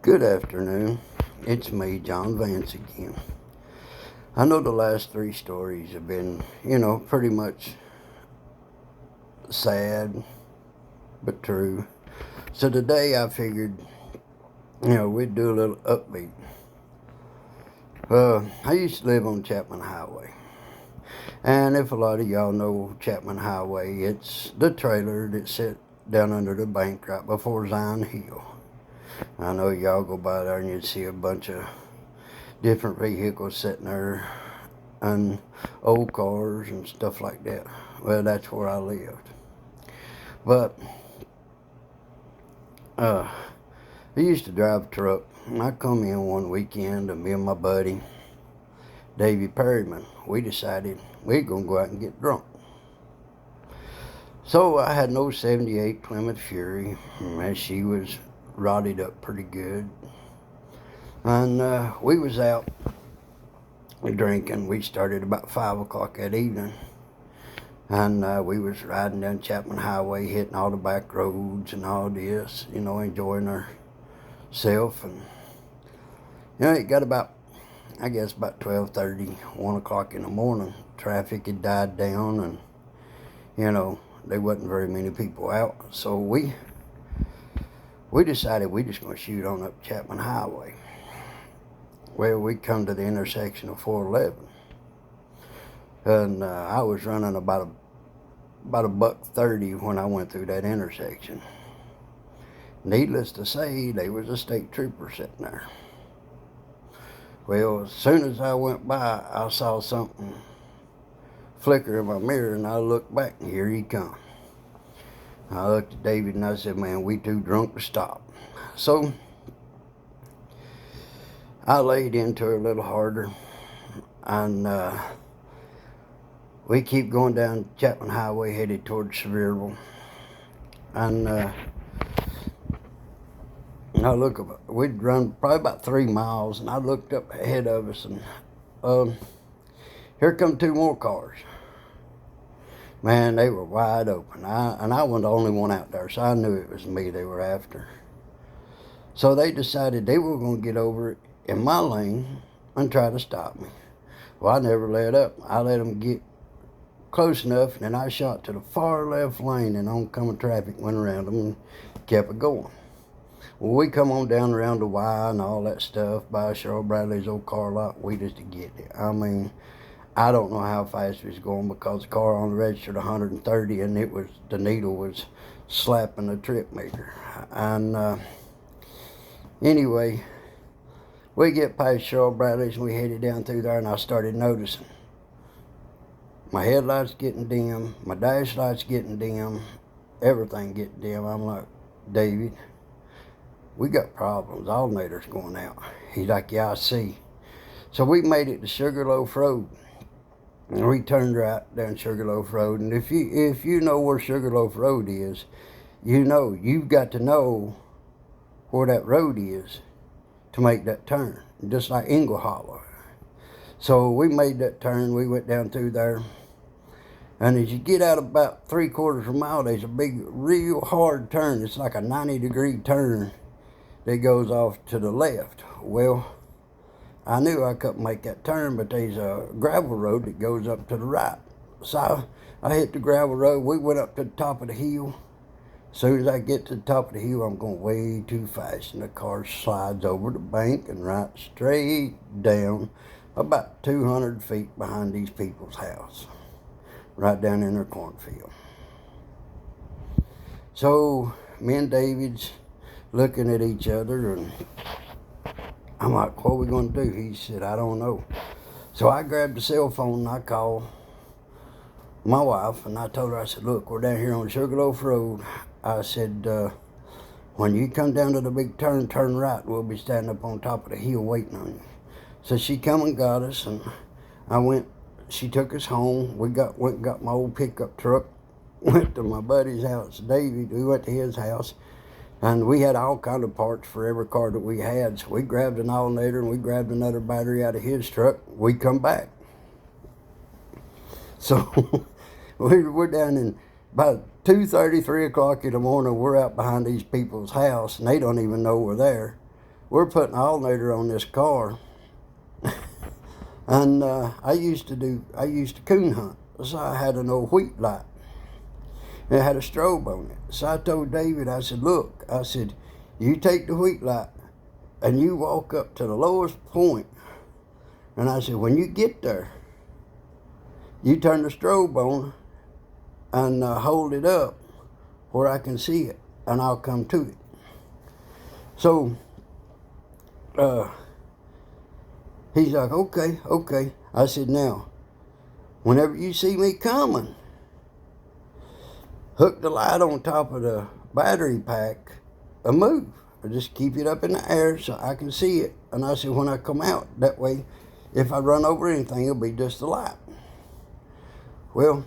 Good afternoon. It's me, John Vance again. I know the last three stories have been, pretty much sad, but true. So today I figured, we'd do a little upbeat. I used to live on Chapman Highway. And if a lot of y'all know Chapman Highway, it's the trailer that's set down under the bank right before Zion Hill. I know y'all go by there and you'd see a bunch of different vehicles sitting there and old cars and stuff like that. Well, that's where I lived. But I used to drive a truck, and I come in one weekend, and me and my buddy, Davy Perryman, we decided we're going to go out and get drunk. So I had no 78 Plymouth Fury, and she was rotted up pretty good. And we was out drinking. We started about 5 o'clock that evening. And we was riding down Chapman Highway, hitting all the back roads and all this, enjoying ourselves. And, it got about 12:30, 1 o'clock in the morning. Traffic had died down and, there wasn't very many people out. So we decided we just going to shoot on up Chapman Highway. Well, we come to the intersection of 411. And I was running about $1.30 when I went through that intersection. Needless to say, there was a state trooper sitting there. Well, as soon as I went by, I saw something flicker in my mirror, and I looked back, and here he come. I looked at David and I said, "Man, we too drunk to stop." So I laid into her a little harder, and we keep going down Chapman Highway headed towards Sevierville. And I look up, we'd run probably about 3 miles, and I looked up ahead of us, and here come 2 more cars. Man, they were wide open. I wasn't the only one out there, so I knew it was me they were after. So they decided they were going to get over in my lane and try to stop me. Well, I never let up. I let them get close enough, and then I shot to the far left lane, and oncoming traffic went around them and kept it going. Well, we come on down around the Y and all that stuff by Cheryl Bradley's old car lot. We just to get it. I don't know how fast we was going because the car on the registered 130, and the needle was slapping the trip meter. And anyway, we get past Cheryl Bradley's and we headed down through there, and I started noticing my headlights getting dim, my dash lights getting dim, everything getting dim. I'm like, "David, we got problems. Alternator's going out." He's like, "Yeah, I see." So we made it to Sugarloaf Road. And we turned right down Sugarloaf Road. And if you know where Sugarloaf Road is, you've got to know where that road is to make that turn, just like Ingle Hollow. So we made that turn. We went down through there. And as you get out about 3/4 of a mile, there's a big, real hard turn. It's like a 90-degree turn that goes off to the left. Well, I knew I couldn't make that turn, but there's a gravel road that goes up to the right. So I hit the gravel road. We went up to the top of the hill. As soon as I get to the top of the hill, I'm going way too fast, and the car slides over the bank and right straight down about 200 feet behind these people's house, right down in their cornfield. So me and David's looking at each other, and I'm like, "What are we going to do?" He said, "I don't know." So I grabbed the cell phone and I called my wife, and I told her, I said, "Look, we're down here on Sugarloaf Road." I said, "When you come down to the big turn right. We'll be standing up on top of the hill waiting on you." So she come and got us, and she took us home. We went and got my old pickup truck, went to my buddy's house, David. We went to his house. And we had all kind of parts for every car that we had. So we grabbed an alternator and we grabbed another battery out of his truck. We come back. So we're down in about 2:30, 3 o'clock in the morning. We're out behind these people's house, and they don't even know we're there. we're putting an alternator on this car. And I used to coon hunt. So I had an old wheat light. It had a strobe on it. So I told David, I said, look, I said, you take the wheat light and you walk up to the lowest point. And I said, when you get there, you turn the strobe on and hold it up where I can see it, and I'll come to it. So he's like, okay. I said, now, whenever you see me coming, hook the light on top of the battery pack and move. Or just keep it up in the air so I can see it. And I said, when I come out, that way, if I run over anything, it'll be just the light. Well,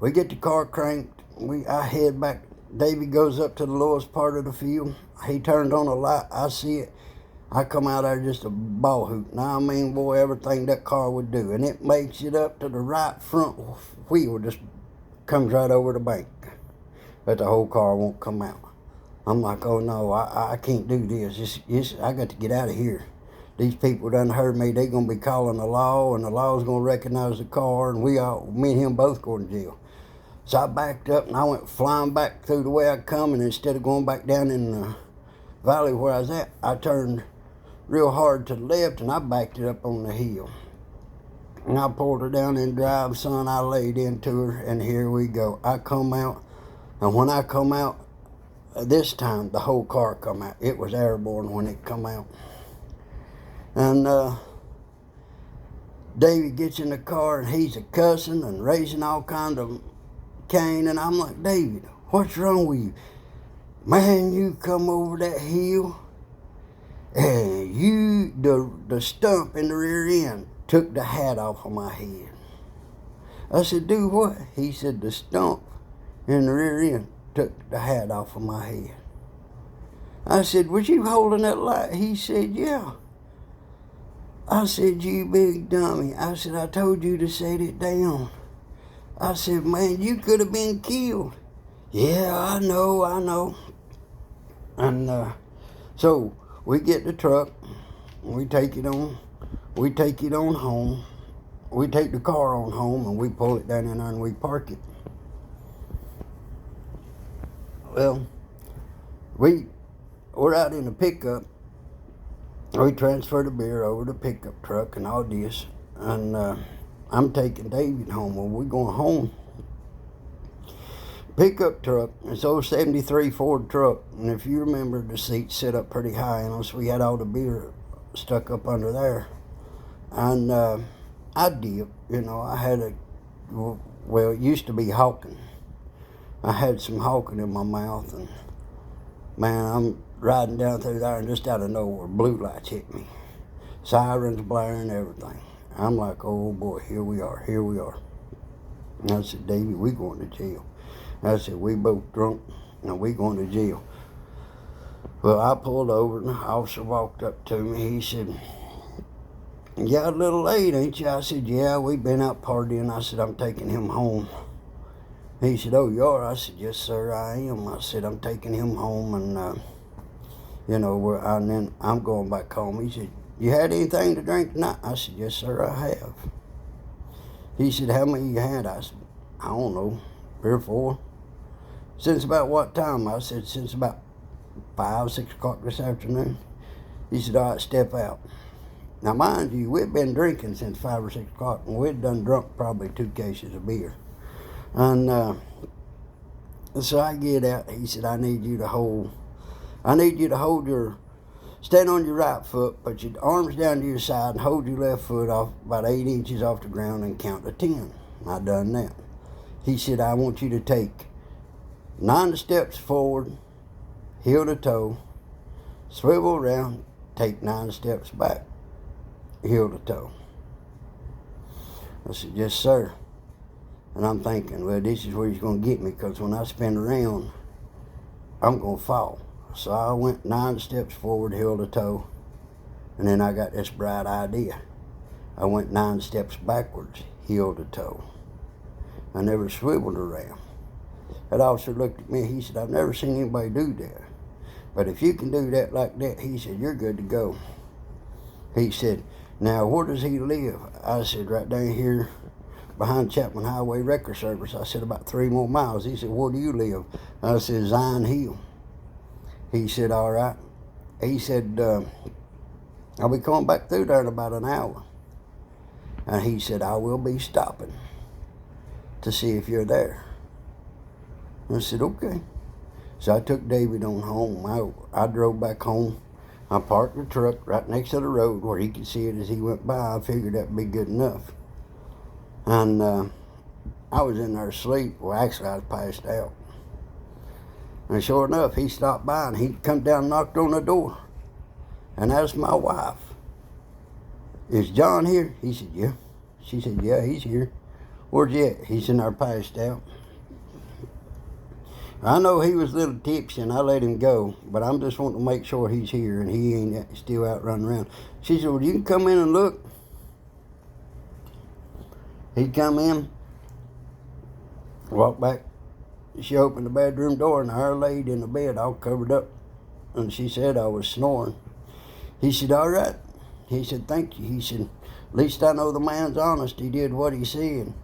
we get the car cranked. I head back. Davey goes up to the lowest part of the field. He turned on a light. I see it. I come out there just a ball hoop. Now, I mean, boy, everything that car would do. And it makes it up to the right front wheel. Just comes right over the bank. But the whole car won't come out. I'm like, oh, no, I can't do this. I got to get out of here. These people done heard me. They going to be calling the law, and the law's going to recognize the car, and me and him both going to jail. So I backed up, and I went flying back through the way I come, and instead of going back down in the valley where I was at, I turned real hard to the left, and I backed it up on the hill. And I pulled her down in drive, son. I laid into her, and here we go. I come out, and when I come out, this time the whole car come out. It was airborne when it come out. And David gets in the car, and he's a cussing and raising all kind of cane. And I'm like, David, what's wrong with you? Man, you come over that hill, and the stump in the rear end took the hat off of my head. I said, do what? He said, the stump in the rear end took the hat off of my head. I said, was you holding that light? He said, yeah. I said, you big dummy. I said, I told you to set it down. I said, man, you could have been killed. Yeah, I know. And so we get the truck, we take it on home. We take the car on home, and we pull it down in there and we park it. Well, we're out in the pickup. We transfer the beer over the pickup truck and all this. And I'm taking David home. Well, we're going home. Pickup truck, it's old 73 Ford truck. And if you remember, the seats sit up pretty high in us. We had all the beer stuck up under there. And I did, I had it used to be hawking. I had some hawking in my mouth, and man, I'm riding down through there, and just out of nowhere, blue lights hit me. Sirens blaring, everything. I'm like, oh boy, here we are. And I said, Davey, we going to jail. I said, we both drunk, and we going to jail. Well, I pulled over, and the officer walked up to me. He said, you got a little late, ain't you? I said, yeah, we've been out partying. I said, I'm taking him home. He said, oh, you are? I said, yes, sir, I am. I said, I'm taking him home, and, and then I'm going back home. He said, you had anything to drink tonight? I said, yes, sir, I have. He said, how many you had? I said, I don't know, 3 or 4. Since about what time? I said, since about 5, 6 o'clock this afternoon. He said, all right, step out. Now, mind you, we'd been drinking since 5 or 6 o'clock, and we'd done drunk probably 2 cases of beer. And so I get out. He said, I need you to hold stand on your right foot, put your arms down to your side, and hold your left foot off about 8 inches off the ground and count to 10. I done that. He said, I want you to take 9 steps forward, heel to toe, swivel around, take 9 steps back, heel to toe. I said, yes, sir. And I'm thinking, well, this is where he's going to get me, because when I spin around, I'm going to fall. So I went 9 steps forward, heel to toe, and then I got this bright idea. I went 9 steps backwards, heel to toe. I never swiveled around. That officer looked at me, he said, I've never seen anybody do that. But if you can do that like that, he said, you're good to go. He said, now where does he live? I said, right down here behind Chapman Highway Record Service. I said, about 3 more miles. He said, where do you live? I said, Zion Hill. He said, all right. He said, I'll be coming back through there in about an hour. And he said, I will be stopping to see if you're there. I said, okay. So I took David on home. I drove back home. I parked the truck right next to the road where he could see it as he went by. I figured that'd be good enough. And I was in there asleep. Well, actually, I was passed out. And sure enough, he stopped by and he come down and knocked on the door. And asked my wife, is John here? He said, yeah. She said, yeah, he's here. Where's he at? He's in there passed out. I know he was a little tipsy and I let him go, but I'm just wanting to make sure he's here and he ain't still out running around. She said, well, you can come in and look. He come in, walked back. She opened the bedroom door and I laid in the bed all covered up. And she said I was snoring. He said, all right. He said, thank you. He said, at least I know the man's honest. He did what he said.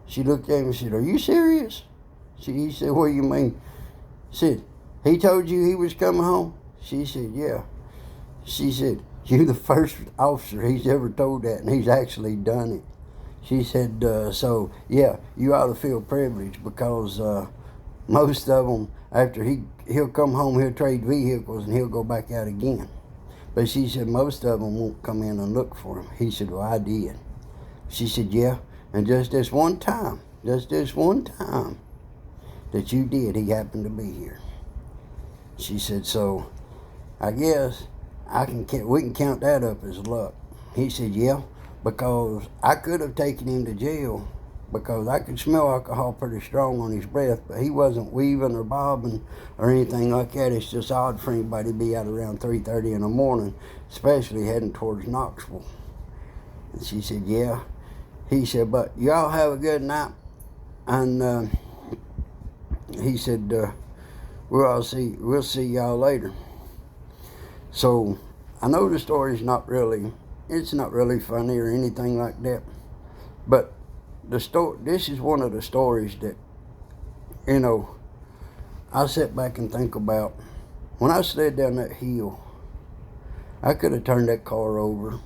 She looked at him and said, are you serious? He said, what do you mean? He said, he told you he was coming home? She said, yeah. She said, you're the first officer he's ever told that, and he's actually done it. She said, so, yeah, you ought to feel privileged because most of them, after he'll come home, he'll trade vehicles, and he'll go back out again. But she said, most of them won't come in and look for him. He said, well, I did. She said, yeah, and just this one time that you did, he happened to be here. She said, so I guess we can count that up as luck. He said, yeah, because I could have taken him to jail because I could smell alcohol pretty strong on his breath, but he wasn't weaving or bobbing or anything like that. It's just odd for anybody to be out around 3:30 in the morning, especially heading towards Knoxville. And she said, yeah. He said, but y'all have a good night. And he said, we'll see y'all later. So I know the story's not really funny or anything like that, but this is one of the stories that, I sit back and think about. When I slid down that hill, I could have turned that car over.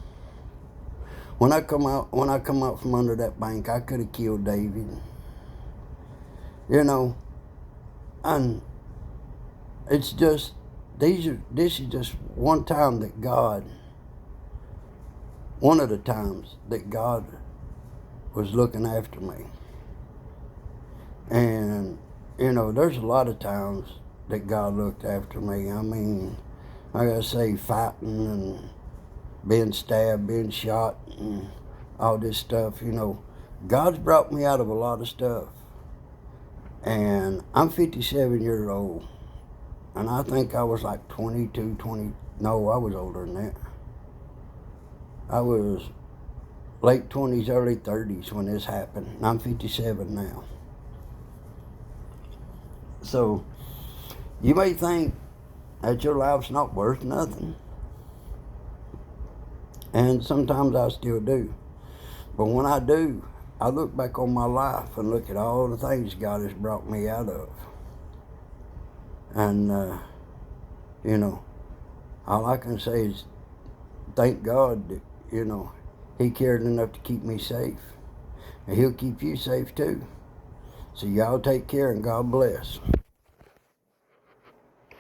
When I come out from under that bank, I could have killed David. And it's just, this is just one of the times that God was looking after me. And, there's a lot of times that God looked after me. I mean, I gotta say, fighting and being stabbed, being shot, and all this stuff, God's brought me out of a lot of stuff. And I'm 57 years old. And I think I was like 22, no, I was older than that. I was late 20s, early 30s when this happened. And I'm 57 now. So, you may think that your life's not worth nothing. And sometimes I still do. But when I do, I look back on my life and look at all the things God has brought me out of. And, all I can say is thank God that, He cared enough to keep me safe. And He'll keep you safe too. So y'all take care and God bless.